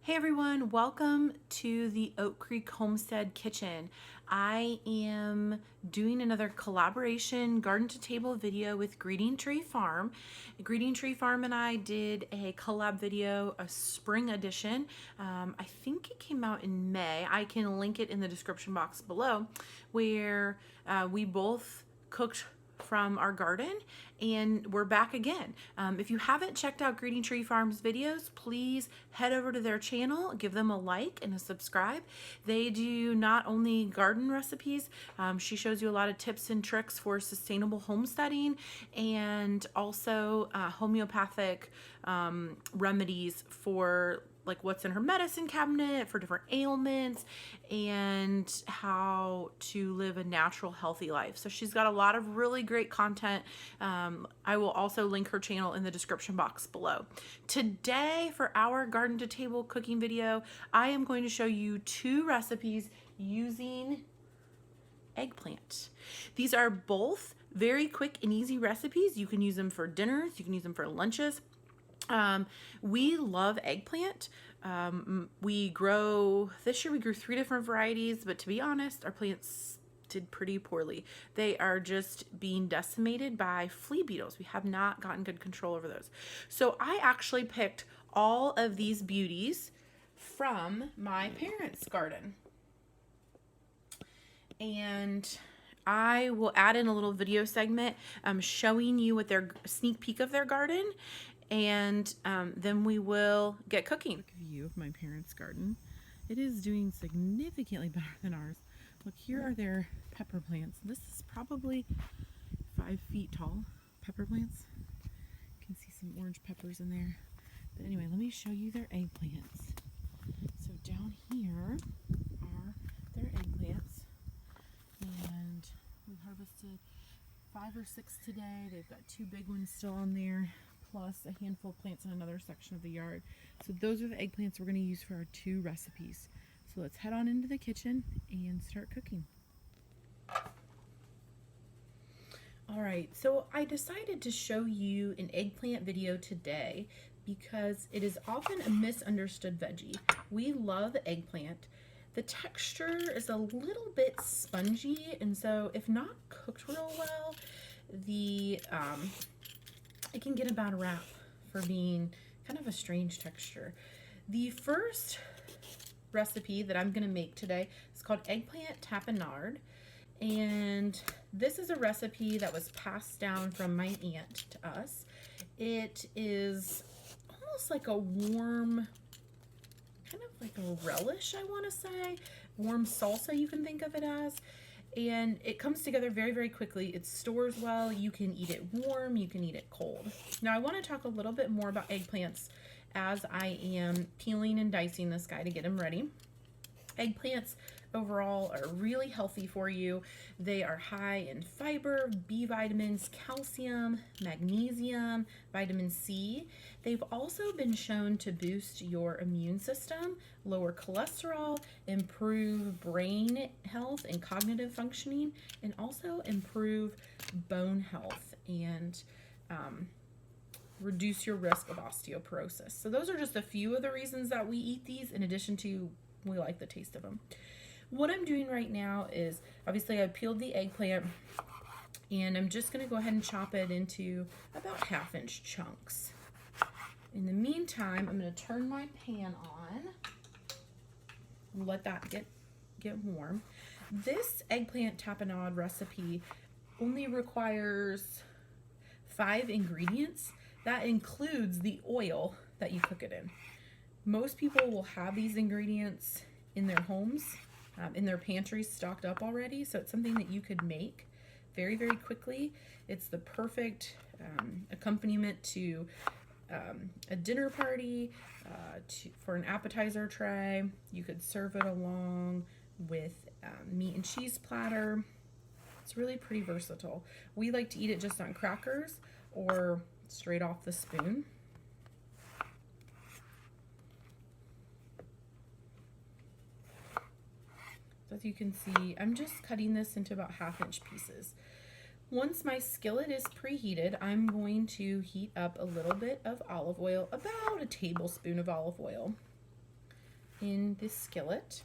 Hey everyone, welcome to the Oak Creek Homestead kitchen. I am doing another collaboration garden to table video with Greeting Tree Farm. Greeting Tree Farm and I did a collab video, a spring edition. I think it came out in May. I can link it in the description box below, where we both cooked from our garden, and we're back again. If you haven't checked out Greeting Tree Farm's videos, please head over to their channel, give them a like and a subscribe. They do not only garden recipes, she shows you a lot of tips and tricks for sustainable homesteading, and also homeopathic remedies for like what's in her medicine cabinet for different ailments and how to live a natural, healthy life. So she's got a lot of really great content. I will also link her channel in the description box below. Today, for our garden to table cooking video, I am going to show you two recipes using eggplant. These are both very quick and easy recipes. You can use them for dinners, you can use them for lunches. We love eggplant. This year we grew 3 different varieties, but to be honest, our plants did pretty poorly. They are just being decimated by flea beetles. We have not gotten good control over those. So I actually picked all of these beauties from my parents' garden. And I will add in a little video segment showing you what their sneak peek of their garden, and then we will get cooking. Quick view of my parents' garden. It is doing significantly better than ours. Look, here are their pepper plants. This is probably 5 feet tall pepper plants. You can see some orange peppers in there. But anyway, let me show you their eggplants. So down here are their eggplants, and we harvested 5 or 6 today. They've got 2 big ones still on there, plus a handful of plants in another section of the yard. So those are the eggplants we're going to use for our 2 recipes. So let's head on into the kitchen and start cooking. Alright, so I decided to show you an eggplant video today because it is often a misunderstood veggie. We love eggplant. The texture is a little bit spongy, and so if not cooked real well, it can get a bad rap for being kind of a strange texture. The first recipe that I'm going to make today is called eggplant tapenade, and this is a recipe that was passed down from my aunt to us. It is almost like a warm, kind of like a relish, I want to say, warm salsa, you can think of it as. And it comes together very, very quickly. It stores well. You can eat it warm, you can eat it cold. Now I want to talk a little bit more about eggplants as I am peeling and dicing this guy to get him ready. Eggplants overall are really healthy for you. They are high in fiber, B vitamins, calcium, magnesium, vitamin C. They've also been shown to boost your immune system, lower cholesterol, improve brain health and cognitive functioning, and also improve bone health and reduce your risk of osteoporosis. So those are just a few of the reasons that we eat these, in addition to we like the taste of them. What I'm doing right now is, obviously I peeled the eggplant, and I'm just going to go ahead and chop it into about 1/2-inch chunks. In the meantime, I'm going to turn my pan on and let that get warm. This eggplant tapenade recipe only requires 5 ingredients. That includes the oil that you cook it in. Most people will have these ingredients in their homes, in their pantries stocked up already, so it's something that you could make very, very quickly. It's the perfect accompaniment to a dinner party, for an appetizer tray. You could serve it along with meat and cheese platter. It's really pretty versatile. We like to eat it just on crackers or straight off the spoon. So as you can see, I'm just cutting this into about 1/2-inch pieces. Once my skillet is preheated, I'm going to heat up a little bit of olive oil, about a tablespoon of olive oil. in this skillet.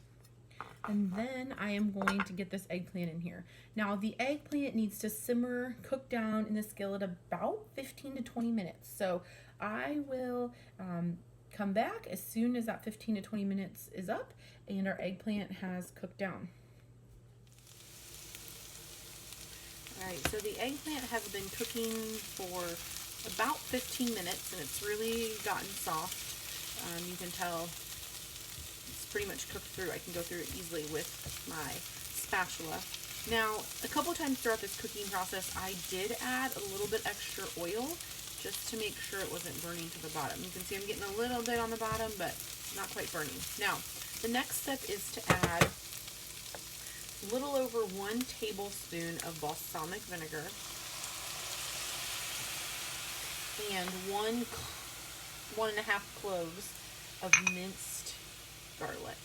And then I am going to get this eggplant in here. Now the eggplant needs to simmer, cook down in the skillet about 15 to 20 minutes. So I will come back as soon as that 15 to 20 minutes is up and our eggplant has cooked down. All right, so the eggplant has been cooking for about 15 minutes and it's really gotten soft. You can tell it's pretty much cooked through. I can go through it easily with my spatula. Now, a couple times throughout this cooking process, I did add a little bit extra oil just to make sure it wasn't burning to the bottom. You can see I'm getting a little bit on the bottom, but not quite burning. Now, the next step is to add a little over 1 tablespoon of balsamic vinegar and 1.5 cloves of minced garlic.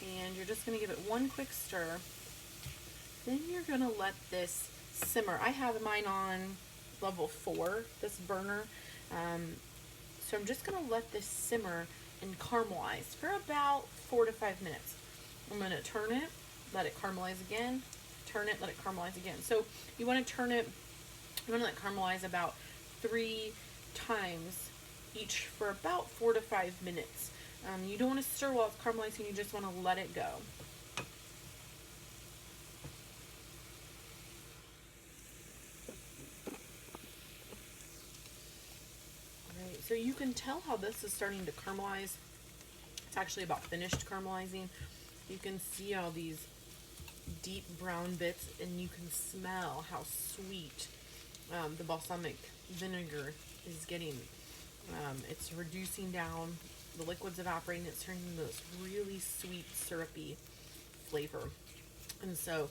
And you're just going to give it one quick stir. Then you're going to let this simmer. I have mine on level 4, this burner. So I'm just going to let this simmer and caramelize for about 4 to 5 minutes. I'm going to turn it, let it caramelize again, turn it, let it caramelize again. So you want to turn it, you want to let it caramelize about 3 times each for about 4 to 5 minutes. You don't want to stir while it's caramelizing, you just want to let it go. Alright, so you can tell how this is starting to caramelize. It's actually about finished caramelizing. You can see all these deep brown bits and you can smell how sweet the balsamic vinegar is getting. It's reducing down, the liquid's evaporating, it's turning into this really sweet syrupy flavor. And so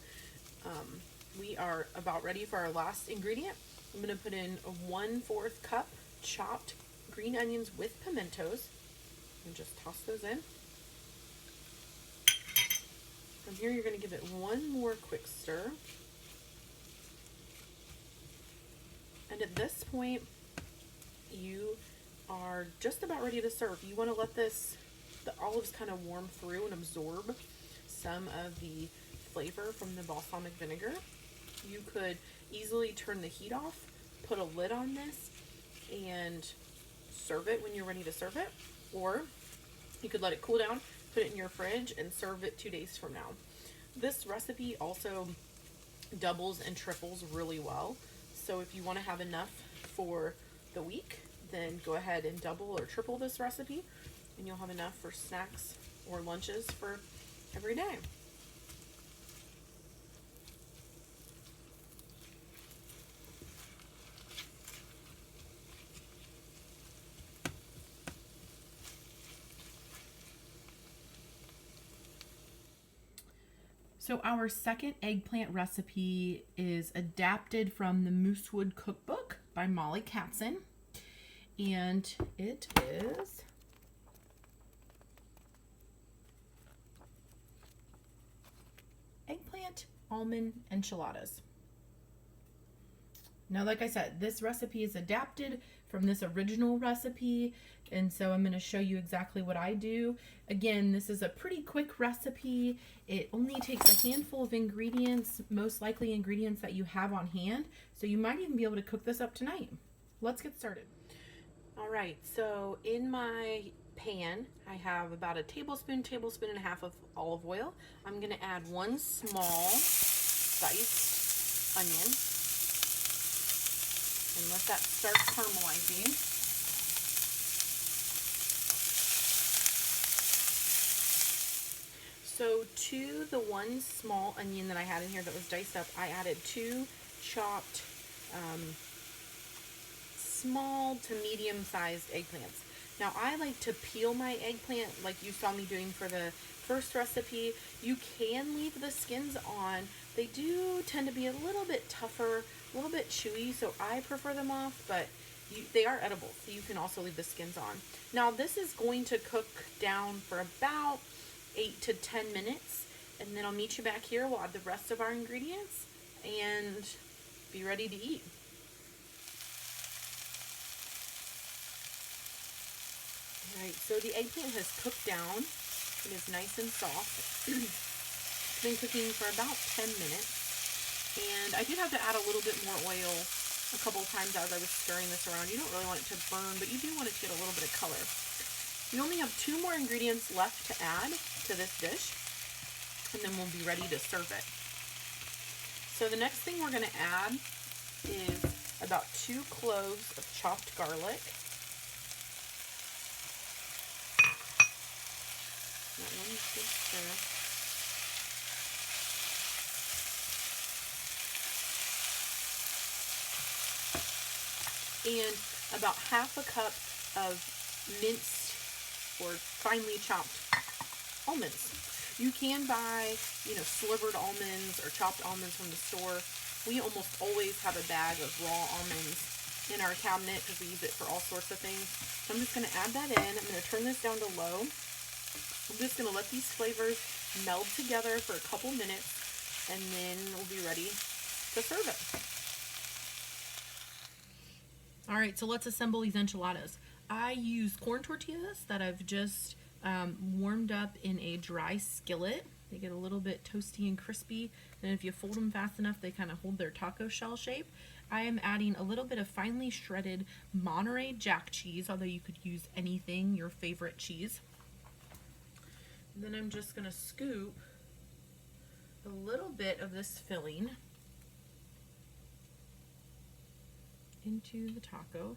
we are about ready for our last ingredient. I'm going to put in a 1/4 cup chopped green onions with pimentos and just toss those in. From here you're going to give it one more quick stir. And at this point you are just about ready to serve. You want to let the olives kind of warm through and absorb some of the flavor from the balsamic vinegar. You could easily turn the heat off, put a lid on this, and serve it when you're ready to serve it. Or you could let it cool down, put it in your fridge, and serve it 2 days from now. This recipe also doubles and triples really well. So if you want to have enough for the week, then go ahead and double or triple this recipe and you'll have enough for snacks or lunches for every day. So our second eggplant recipe is adapted from the Moosewood Cookbook by Molly Katzen. And it is eggplant almond enchiladas. Now, like I said, this recipe is adapted from this original recipe, and so I'm going to show you exactly what I do. Again, this is a pretty quick recipe. It only takes a handful of ingredients, most likely ingredients that you have on hand, so you might even be able to cook this up tonight. Let's get started. All right, so in my pan, I have about a tablespoon and a half of olive oil. I'm going to add 1 small diced onion and let that start caramelizing. So to the 1 small onion that I had in here that was diced up, I added 2 chopped small to medium-sized eggplants. Now I like to peel my eggplant like you saw me doing for the first recipe. You can leave the skins on. They do tend to be a little bit tougher, a little bit chewy, so I prefer them off, but they are edible, so you can also leave the skins on. Now this is going to cook down for about 8 to 10 minutes, and then I'll meet you back here. We'll add the rest of our ingredients and be ready to eat. Alright, so the eggplant has cooked down It is nice and soft. It's been cooking for about 10 minutes. And I did have to add a little bit more oil a couple of times as I was stirring this around. You don't really want it to burn, but you do want it to get a little bit of color. We only have 2 more ingredients left to add to this dish, and then we'll be ready to serve it. So the next thing we're going to add is about 2 cloves of chopped garlic. That one's good stir. And about half a cup of minced or finely chopped almonds. You can buy, slivered almonds or chopped almonds from the store. We almost always have a bag of raw almonds in our cabinet because we use it for all sorts of things. So I'm just going to add that in. I'm going to turn this down to low. I'm just going to let these flavors meld together for a couple minutes, and then we'll be ready to serve it. All right, so let's assemble these enchiladas. I use corn tortillas that I've just warmed up in a dry skillet. They get a little bit toasty and crispy, and if you fold them fast enough, they kind of hold their taco shell shape. I am adding a little bit of finely shredded Monterey Jack cheese, although you could use anything, your favorite cheese. And then I'm just going to scoop a little bit of this filling into the taco.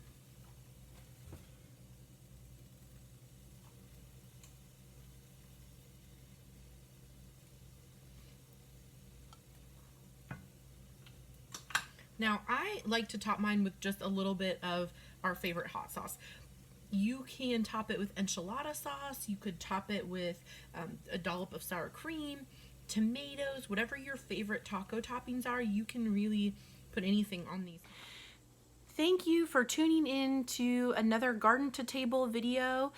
Now, I like to top mine with just a little bit of our favorite hot sauce. You can top it with enchilada sauce. You could top it with a dollop of sour cream, tomatoes, whatever your favorite taco toppings are. You can really put anything on these. Thank you for tuning in to another garden to table video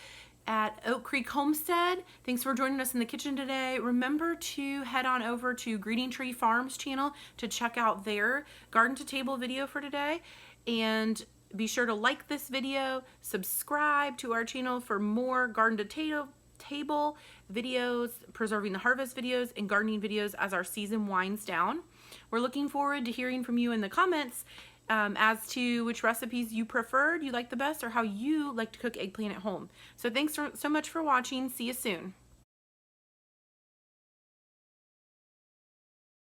at Oak Creek Homestead. Thanks for joining us in the kitchen today. Remember to head on over to Greeting Tree Farms channel to check out their garden to table video for today. And be sure to like this video, subscribe to our channel for more garden to table videos, preserving the harvest videos, and gardening videos as our season winds down. We're looking forward to hearing from you in the comments as to which recipes you preferred, you like the best, or how you like to cook eggplant at home. So thanks so much for watching. See you soon.